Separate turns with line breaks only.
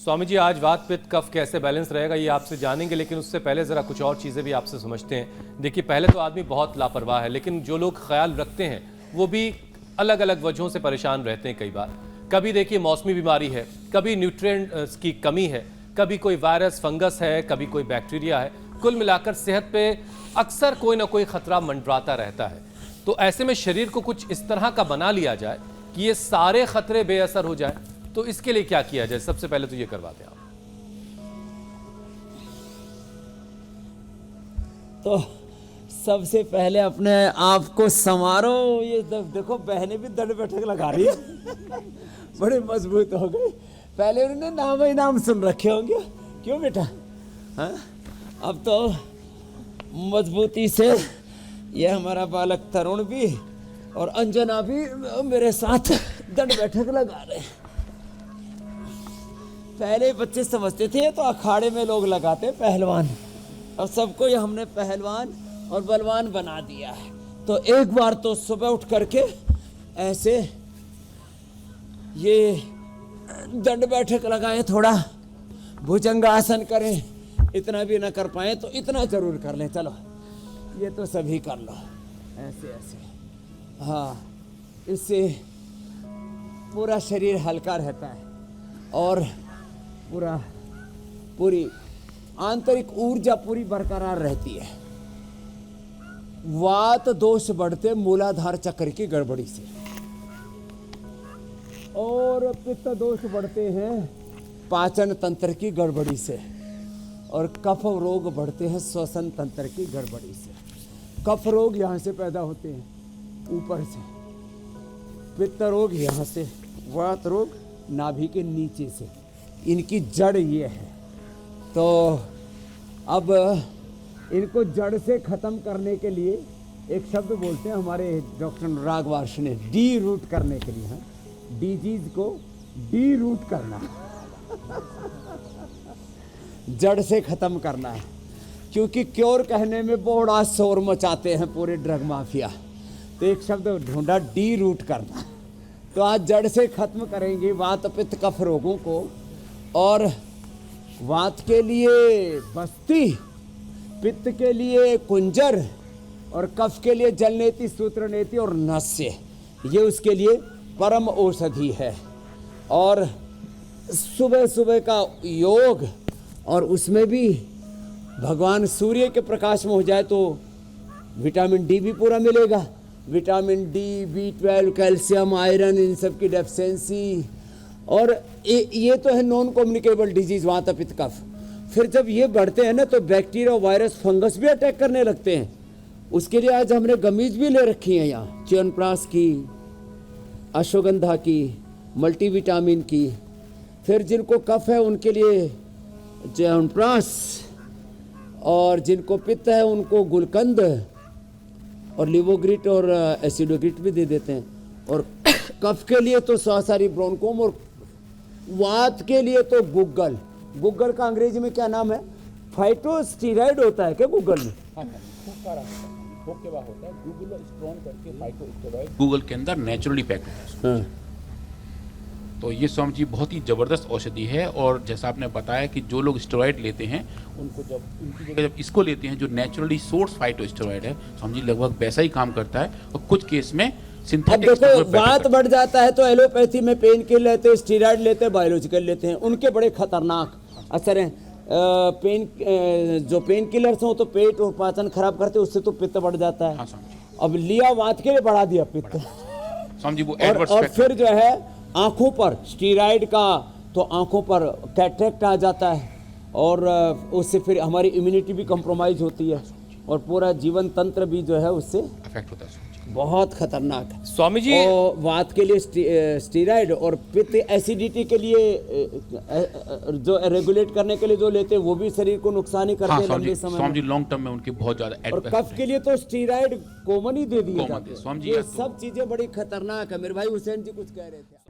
स्वामी जी, आज वात पित्त कफ कैसे बैलेंस रहेगा ये आपसे जानेंगे, लेकिन उससे पहले ज़रा कुछ और चीज़ें भी आपसे समझते हैं। देखिए, पहले तो आदमी बहुत लापरवाह है, लेकिन जो लोग ख्याल रखते हैं वो भी अलग अलग वजहों से परेशान रहते हैं। कई बार कभी देखिए मौसमी बीमारी है, कभी न्यूट्रिएंट्स की कमी है, कभी कोई वायरस फंगस है, कभी कोई बैक्टीरिया है। कुल मिलाकर सेहत पे अक्सर कोई ना कोई खतरा मंडराता रहता है। तो ऐसे में शरीर को कुछ इस तरह का बना लिया जाए कि ये सारे खतरे बेअसर हो जाए, तो इसके लिए क्या किया जाए? सबसे पहले तो ये करवाते हैं आप।
तो सबसे पहले अपने आप को संवारो। ये देखो, बहनें भी दंड बैठक लगा रही है बड़े मजबूत हो गए। पहले उन्होंने नाम ही नाम सुन रखे होंगे, क्यों बेटा? हाँ, अब तो मजबूती से ये हमारा बालक तरुण भी और अंजना भी मेरे साथ दंड बैठक लगा रहे हैं। पहले बच्चे समझते थे तो अखाड़े में लोग लगाते पहलवान, और सबको ये हमने पहलवान और बलवान बना दिया है। तो एक बार तो सुबह उठ करके ऐसे ये दंड बैठक लगाएं, थोड़ा भुजंगासन करें। इतना भी ना कर पाए तो इतना जरूर कर लें। चलो, ये तो सभी कर लो, ऐसे ऐसे। हाँ, इससे पूरा शरीर हल्का रहता है और पूरी आंतरिक ऊर्जा पूरी बरकरार रहती है। वात दोष बढ़ते मूलाधार चक्र की गड़बड़ी से, और पित्त दोष बढ़ते हैं पाचन तंत्र की गड़बड़ी से, और कफ रोग बढ़ते हैं श्वसन तंत्र की गड़बड़ी से। कफ रोग यहाँ से पैदा होते हैं ऊपर से, पित्त रोग यहाँ से, वात रोग नाभि के नीचे से। इनकी जड़ ये है। तो अब इनको जड़ से ख़त्म करने के लिए एक शब्द बोलते हैं हमारे डॉक्टर अनुराग वार्ष ने, डी रूट करने के लिए। डिजीज को डी रूट करना जड़ से ख़त्म करना है, क्योंकि क्योर कहने में बड़ा शोर मचाते हैं पूरे ड्रग माफिया। तो एक शब्द ढूंढा, डी रूट करना। तो आज जड़ से ख़त्म करेंगे वात पित्त कफ रोगों को। और वात के लिए बस्ती, पित्त के लिए कुंजर, और कफ के लिए जलनेति, सूत्रनेति और नस्य। ये उसके लिए परम औषधि है। और सुबह सुबह का योग, और उसमें भी भगवान सूर्य के प्रकाश में हो जाए तो विटामिन डी भी पूरा मिलेगा। Vitamin D, B12, calcium, iron, इन सब की डेफिशिएंसी। और ये तो है नॉन कम्युनिकेबल डिजीज वात पित्त कफ। फिर जब ये बढ़ते हैं ना तो बैक्टीरिया, वायरस, फंगस भी अटैक करने लगते हैं। उसके लिए आज हमने गमीज भी ले रखी है यहाँ, च्यवनप्राश की, अश्वगंधा की, मल्टीविटामिन की। फिर जिनको कफ है उनके लिए च्यवनप्राश, और जिनको पित्त है उनको गुलकंद और लिवोग्रिट और एसिडोग्रिट भी दे देते हैं। और कफ के लिए तो सारी ब्रोंकोम, और वात के लिए तो गुग्गल। गुग्गल का अंग्रेजी में क्या नाम है? फाइटोस्टेरॉइड होता है क्या गुग्गल में?
गूगल के अंदर नेचुरली पैक्ड होता है। तो ये स्वामी जी बहुत ही ज़बरदस्त औषधि है। और जैसा आपने बताया कि जो लोग स्टेरॉइड लेते हैं उनको जब उनकी जगह जब इसको लेते हैं जो नेचुरली सोर्स फाइटोस्टेरॉइड है, स्वामी जी लगभग वैसा ही काम करता है। और कुछ केस में सिंथेटिक।
अब देखो, वात बढ़ जाता है तो एलोपैथी में पेन किलर लेते हैं, स्टेरॉइड लेते हैं, बायोलॉजिकल लेते हैं। उनके बड़े खतरनाक असर हैं। जो पेन किलर्स हो तो पेट और पाचन खराब करते, उससे तो पित्त बढ़ जाता है। अब लिया वात के लिए बढ़ा दिया पित्त। और फिर जो है आंखों पर स्टेरॉइड का, तो आंखों पर कैटरेक्ट आ जाता है, और उससे फिर हमारी इम्यूनिटी भी कंप्रोमाइज होती है, और पूरा जीवन तंत्र भी जो है उससे अफेक्ट होता है। बहुत खतरनाक है
स्वामी जी।
वात के लिए स्टेरॉइड, और पित्त एसिडिटी के लिए जो रेगुलेट करने के लिए जो लेते हैं वो भी शरीर को नुकसान ही करते हैं लंबे समय
स्वामी जी लॉन्ग टर्म में उनके बहुत ज्यादा।
और कफ के लिए तो स्टेरॉइड कॉमन ही दे दिए जाते हैं। ये सब चीजें बड़ी खतरनाक है। मेरे भाई हुसैन जी कुछ कह रहे थे।